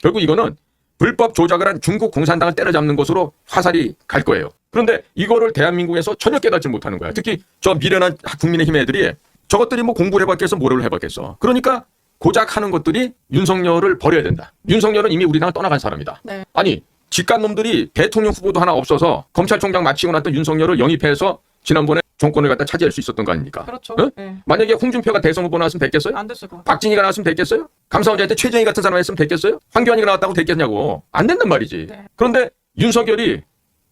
결국 이거는 불법 조작을 한 중국 공산당을 때려잡는 것으로 화살이 갈 거예요. 그런데 이거를 대한민국에서 전혀 깨닫지 못하는 거야. 특히 저 미련한 국민의힘 애들이 저것들이 뭐 공부를 해봤겠어, 뭐를 해봤겠어. 그러니까 고작 하는 것들이 윤석열을 버려야 된다. 윤석열은 이미 우리 당을 떠나간 사람이다. 네. 아니 직간놈들이 대통령 후보도 하나 없어서 검찰총장 마치고 났던 윤석열을 영입해서 지난번에 정권을 갖다 차지할 수 있었던 거 아닙니까? 그렇죠. 어? 네. 만약에 홍준표가 대선 후보 나왔으면 됐겠어요? 안 됐을 것 같아요. 박진희가 나왔으면 됐겠어요? 감사원장한테 최정희 같은 사람 했으면 됐겠어요? 황교안이가 나왔다고 됐겠냐고. 안 된단 말이지. 네. 그런데 윤석열이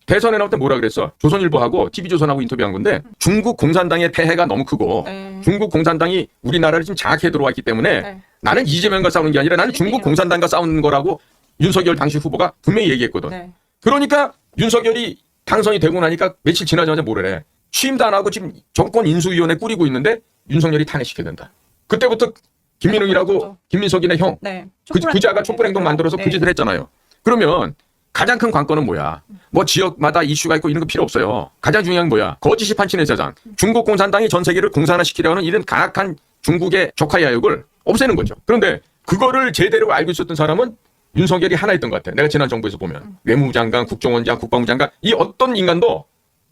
대선에 나올 때 뭐라 그랬어? 조선일보하고 TV조선하고 인터뷰한 건데 중국 공산당의 폐해가 너무 크고 네. 중국 공산당이 우리나라를 지금 장악해 들어왔기 때문에 네. 나는 이재명과 싸우는 게 아니라 나는 중국 공산당과 싸우는 거라고 윤석열 당시 후보가 분명히 얘기했거든. 네. 그러니까 윤석열이 당선이 되고 나니까 며칠 지나자마자 뭐래. 취임도 안 하고 지금 정권 인수위원회 꾸리고 있는데 윤석열이 탄핵시켜야 된다. 그때부터 김민웅이라고 그렇죠. 김민석이네 형. 네. 그자가 촛불행동 만들어서 그 짓을 했잖아요. 그러면 가장 큰 관건은 뭐야? 뭐 지역마다 이슈가 있고 이런 거 필요 없어요. 가장 중요한 건 뭐야? 거짓이 판치는 세상. 중국 공산당이 전 세계를 공산화시키려는 이런 강악한 중국의 적화야욕을 없애는 거죠. 그런데 그거를 제대로 알고 있었던 사람은 윤석열이 하나였던 것 같아. 내가 지난 정부에서 보면 외무부 장관, 국정원장, 국방부 장관 이 어떤 인간도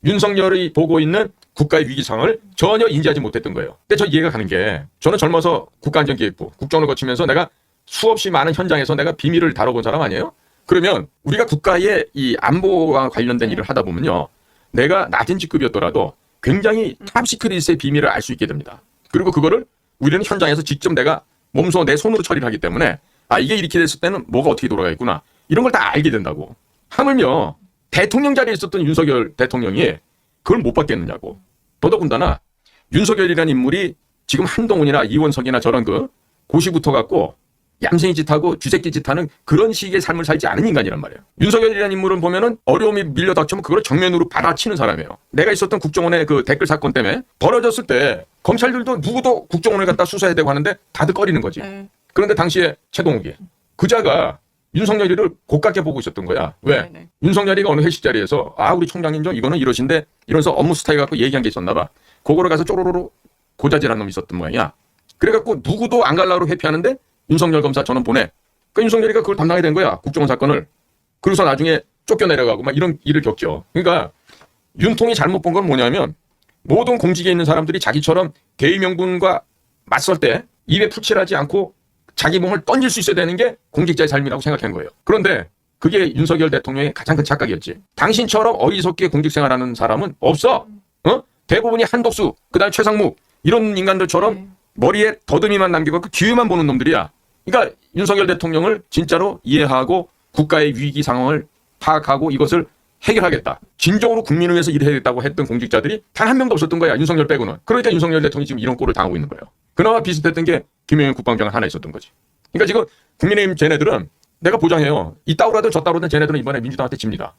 윤석열이 보고 있는 국가의 위기 상황을 전혀 인지하지 못했던 거예요. 근데 저 이해가 가는 게 저는 젊어서 국가안전기획부, 국정을 거치면서 내가 수없이 많은 현장에서 내가 비밀을 다뤄본 사람 아니에요? 그러면 우리가 국가의 이 안보와 관련된 일을 하다 보면요. 내가 낮은 직급이었더라도 굉장히 탑시크릿의 비밀을 알 수 있게 됩니다. 그리고 그거를 우리는 현장에서 직접 내가 몸소 내 손으로 처리를 하기 때문에 아 이게 이렇게 됐을 때는 뭐가 어떻게 돌아가 있구나. 이런 걸 다 알게 된다고. 하물며 대통령 자리에 있었던 윤석열 대통령이 그걸 못 받겠느냐고. 더더군다나 윤석열이라는 인물이 지금 한동훈이나 이원석이나 저런 그 고시부터 갖고 얌생이 짓하고 쥐새끼 짓하는 그런 식의 삶을 살지 않은 인간이란 말이에요. 윤석열이라는 인물은 보면은 어려움이 밀려닥치면 그걸 정면으로 받아치는 사람이에요. 내가 있었던 국정원의 그 댓글 사건 때문에 벌어졌을 때 검찰들도 누구도 국정원을 갖다 수사해야 되고 하는데 다들 꺼리는 거지. 네. 그런데 당시에 최동욱이 그자가 윤석열이를 고깝게 보고 있었던 거야. 왜? 네네. 윤석열이가 어느 회식 자리에서 아 우리 총장님 좀 이거는 이러신데 이러면서 업무 스타일 갖고 얘기한 게 있었나 봐. 그거를 가서 쪼로로로 고자질한 놈이 있었던 모양이야. 그래갖고 누구도 안 갈라고 회피하는데 윤석열 검사 전원 보내. 그러니까 윤석열이가 그걸 담당하게 된 거야. 국정원 사건을. 그래서 나중에 쫓겨내려가고 막 이런 일을 겪죠. 그러니까 윤통이 잘못 본 건 뭐냐면 모든 공직에 있는 사람들이 자기처럼 대의 명분과 맞설 때 입에 풀칠하지 않고 자기 몸을 던질 수 있어야 되는 게 공직자의 삶이라고 생각한 거예요. 그런데 그게 윤석열 대통령의 가장 큰 착각이었지. 당신처럼 어리석게 공직생활하는 사람은 없어. 어? 대부분이 한덕수, 그다음에 최상무 이런 인간들처럼 머리에 더듬이만 남기고 그 기회만 보는 놈들이야. 그러니까 윤석열 대통령을 진짜로 이해하고 국가의 위기 상황을 파악하고 이것을 해결하겠다. 진정으로 국민을 위해서 일해야겠다고 했던 공직자들이 단 한 명도 없었던 거야. 윤석열 빼고는. 그러니까 윤석열 대통령이 지금 이런 꼴을 당하고 있는 거예요. 그나마 비슷했던 게 김영현 국방장관 하나 있었던 거지. 그러니까 지금 국민의힘 쟤네들은 내가 보장해요. 이 따오라든 저 따오라든 쟤네들은 이번에 민주당한테 집니다.